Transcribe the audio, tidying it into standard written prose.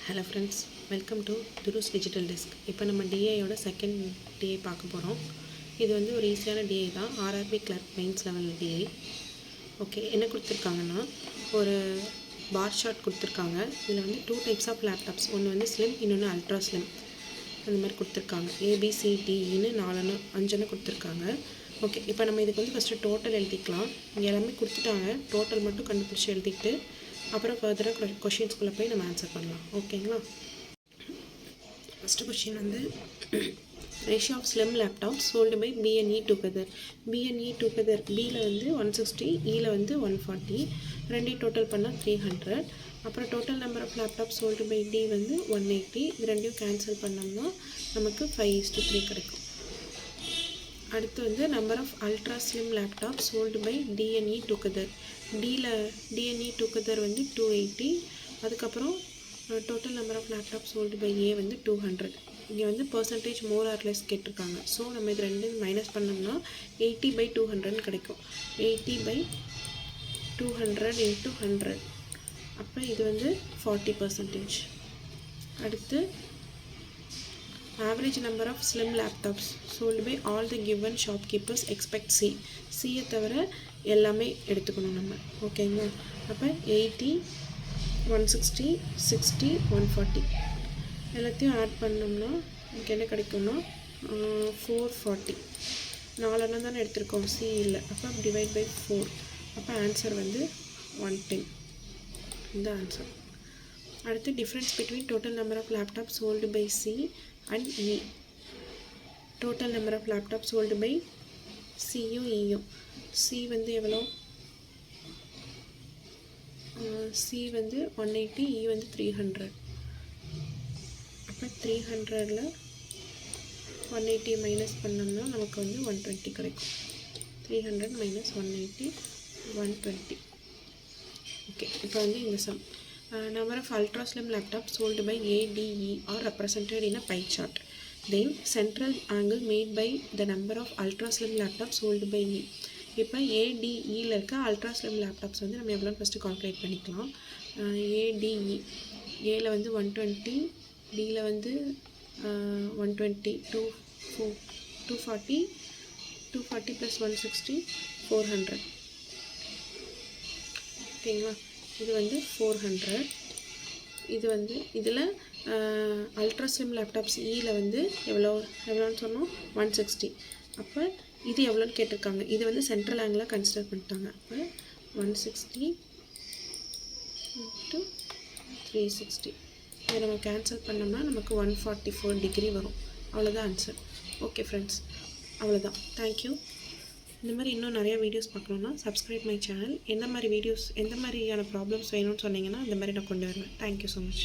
Hello friends, welcome to Duru's Digital Desk. இப்போ நம்ம DIயோட second DI பார்க்க போகிறோம். இது வந்து ஒரு ஈஸியான DI தான், RRB clerk mains level DI. Okay, என்ன கொடுத்துருக்காங்கன்னா ஒரு பார் சார்ட் கொடுத்துருக்காங்க. இதில் வந்து 2 டைப்ஸ் ஆஃப் லேப்டாப்ஸ், ஒன்று வந்து ஸ்லிம், இன்னொன்று அல்ட்ரா ஸ்லிம். அந்த மாதிரி கொடுத்துருக்காங்க. ABCDன்னு 5 கொடுத்துருக்காங்க. ஓகே, இப்போ நம்ம இதுக்கு வந்து ஃபஸ்ட்டு டோட்டல் எழுதிக்கலாம். இங்கே எல்லாமே கொடுத்துட்டாங்க, டோட்டல் மட்டும் கண்டுபிடிச்சி எழுதிட்டு அப்புறம் ஃபர்தராக கொஷின்ஸ்குள்ளே போய் நம்ம ஆன்சர் பண்ணலாம். ஓகேங்களா? ஃபஸ்ட்டு கொஷின் வந்து ratio of slim laptop sold by BNE together. BNE together பியில் வந்து 160, இயில் வந்து 140, ரெண்டையும் டோட்டல் பண்ணால் 300. அப்புறம் total number of laptop sold by D வந்து 180. இது ரெண்டையும் கேன்சல் பண்ணோம்னா நமக்கு 5:3 கிடைக்கும். அடுத்து வந்து number of ultra slim laptop sold by DNE together. DNE together வந்து 280. அதுக்கப்புறம் total number of laptop sold by A வந்து 200. இங்கே வந்து பர்சன்டேஜ் மோர் ஆர் லெஸ் கேட்டிருக்காங்க. ஸோ நம்ம இது ரெண்டு மைனஸ் பண்ணோம்னா 80/200 கிடைக்கும். 80/200 × 100. அப்போ இது வந்து 40%. அடுத்து average number of slim laptops sold by all the given shopkeepers expect C. C தவிர எல்லாமே எடுத்துக்கணும் நம்ம. ஓகேங்களா? அப்போ 80, 160, 60, 140 எல்லாத்தையும் ஆட் பண்ணோம்னா நமக்கு என்ன கிடைக்கும்னா 440. 4 தானே எடுத்திருக்கோம், C இல்லை. அப்போ டிவைட் பை 4. அப்போ ஆன்சர் வந்து 110. இந்த ஆன்சர். அடுத்து difference between total number of laptop sold by C and E. Total number of laptop sold by சியும் இயும். C வந்து எவ்வளோ? C வந்து 180, E வந்து 300. அப்போ 300ல் 180 மைனஸ் பண்ணோம்னா நமக்கு வந்து 120 கிடைக்கும். 300 மைனஸ் 180, 120. ஓகே, இப்போ வந்து இந்த some. Number of ultra slim laptops sold by ADE are represented in a pie chart. Then central angle made by the number of ultra slim laptops sold by E. இப்போ ADEயில் இருக்க ultra slim laptops வந்து நம்ம எவ்வளோன்னு first calculate பண்ணிக்கலாம். ADE ஏல வந்து 120, டியில் வந்து 120, 240 + 160, 400. ஓகேங்களா? இது வந்து 400. இது வந்து இதில் அல்ட்ரா ஸ்லிம் லேப்டாப்ஸ் இயில் வந்து எவ்வளோன்னு சொன்னோம்? 160. அப்போ இது எவ்வளோன்னு கேட்டிருக்காங்க. இது வந்து சென்ட்ரல் ஆங்கிளாக கன்சிடர் பண்ணிட்டாங்க. அப்போ 160 × 360. இதை நம்ம கேன்சல் பண்ணோம்னா நமக்கு 144 டிகிரி வரும். அவ்வளோதான் ஆன்சர். ஓகே ஃப்ரெண்ட்ஸ், அவ்வளோதான். தேங்க்யூ. இந்த மாதிரி இன்னும் நிறையா வீடியோஸ் பார்க்கணுன்னா சப்ஸ்கிரைப் மை சேனல். எந்த மாதிரியான ப்ராப்ளம்ஸ் வேணும்னு சொன்னீங்கன்னா இந்த மாதிரி நான் கொண்டு வருவேன். Thank you so much.